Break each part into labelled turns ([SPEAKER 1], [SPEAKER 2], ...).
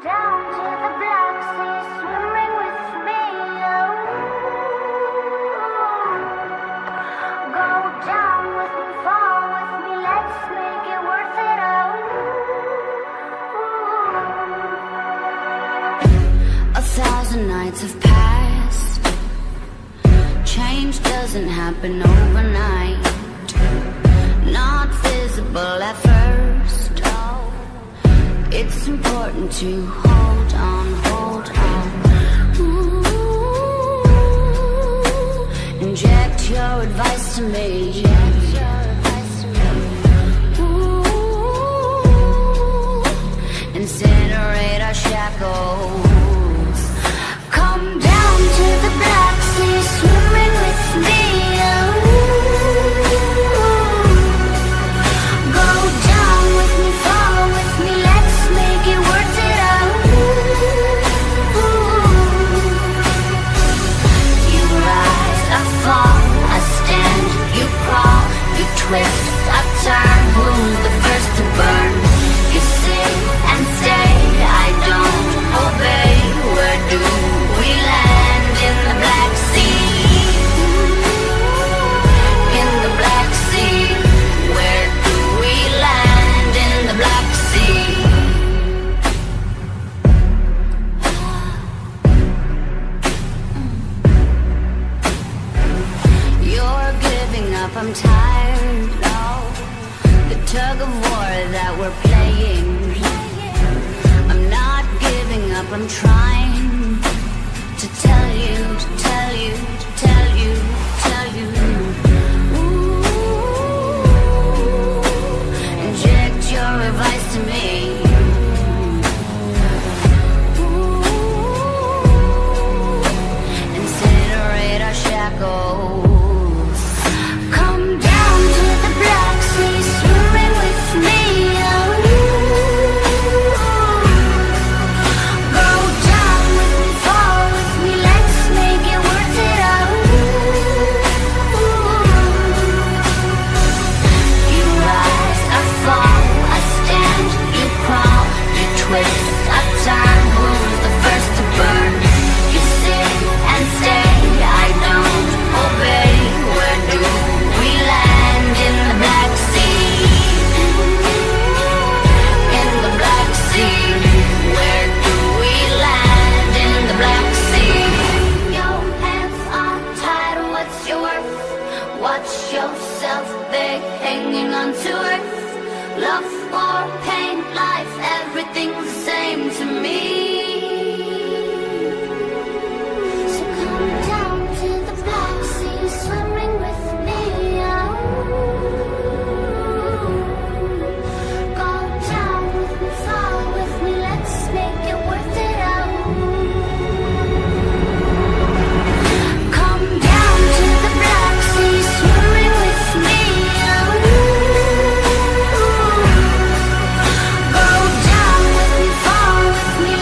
[SPEAKER 1] down to the Black Sea, swimming with me. Oh, go down with me, fall with me, let's make it worth it. Oh, 1,000 nights have passed. Change doesn't happen overnight. Not visible at first. It's important to hold on, hold on. Ooh, inject your advice to me. Ooh, incinerate our shackles. Come down to the Black Sea, swimming with me. Go down with me, fall with me, let's make it worth it. You rise, I fall, I stand, you crawl, you twist, I turn. Who's the first to burn? You sit and stay, I don't obey. Where do we land? In the Black Sea. In the Black Sea. Where do we land? In the Black Sea. You're giving up, I'm tired. Oh, the tug of war that we're playing. I'm not giving up, I'm trying to tell you, to tell you, to tell you, tell you. Ooh, inject your advice to me. Ooh, incinerate our shackles. Come down to the Black Sea, swimming with me. Go down with me, fall with me, let's make it worth it. You rise, I fall, I stand, you crawl, you twist, I turn. Who's the first to burn? You sit and stay, I don't obey. Where do we land? In the Black Sea. In the Black Sea. Where do we land? In the Black Sea. Your hands are tied, what's your worth? Watch yourself, they hanging on to earth. Love or pain, life, everything's the same to me. So come down to the Black Sea, swimming with me. Go down with me, fall with me, let's make it worth it. Come down to the Black Sea, swimming with me. Go down with me, fall with me,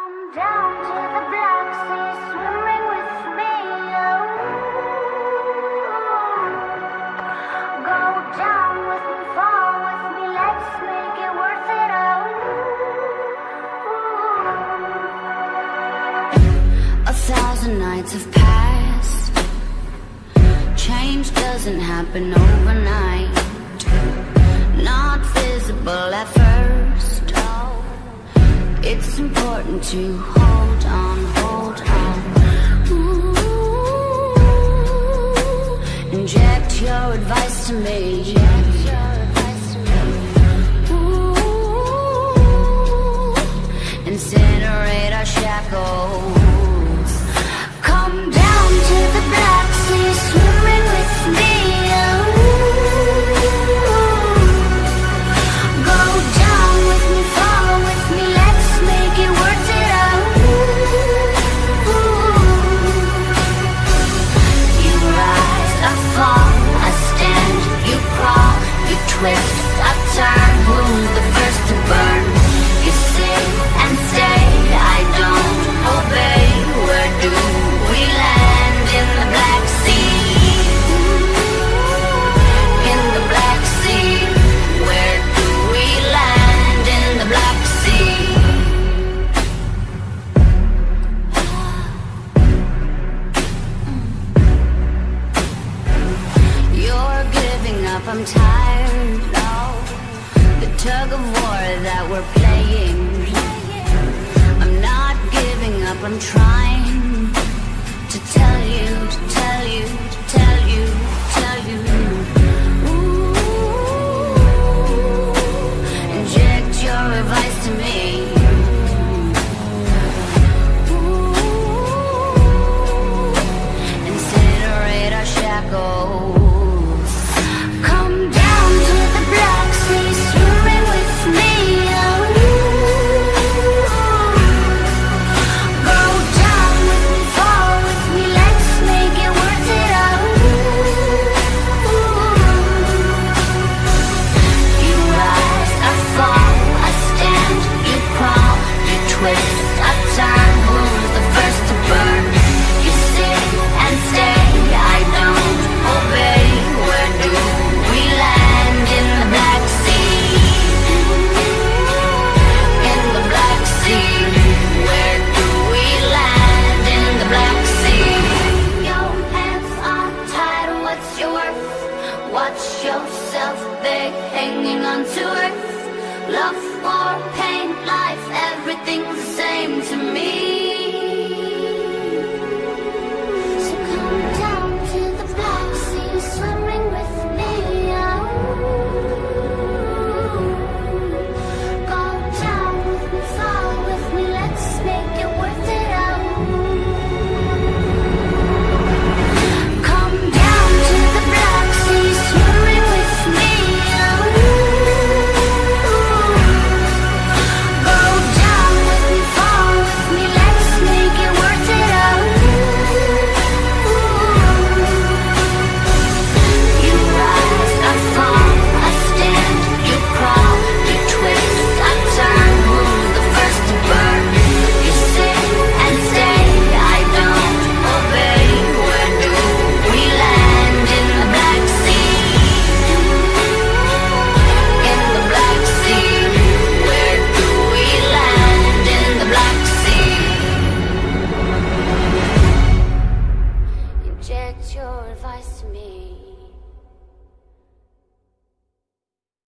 [SPEAKER 1] Come down to the Black Sea, swimming with me. Oh. Go down with me, fall with me, let's make it worth it. Oh. 1,000 nights have passed. Change doesn't happen overnight. Not visible at first. It's important to hold on, hold on. Ooh, inject your advice to me. Ooh, incinerate our shackles. Come down to the Black Sea, swimming with me. Go down with me, fall with me, let's make it worth it. You rise, I fall, I stand, you crawl, you twist, I turn. Who's the first to burn? You sit and stay, I don't obey. Where do we land? In the Black Sea. In the Black Sea. Where do we land? In the Black Sea. You're giving up, I'm tired. The tug of war that we're playing. I'm not giving up, I'm trying to tell you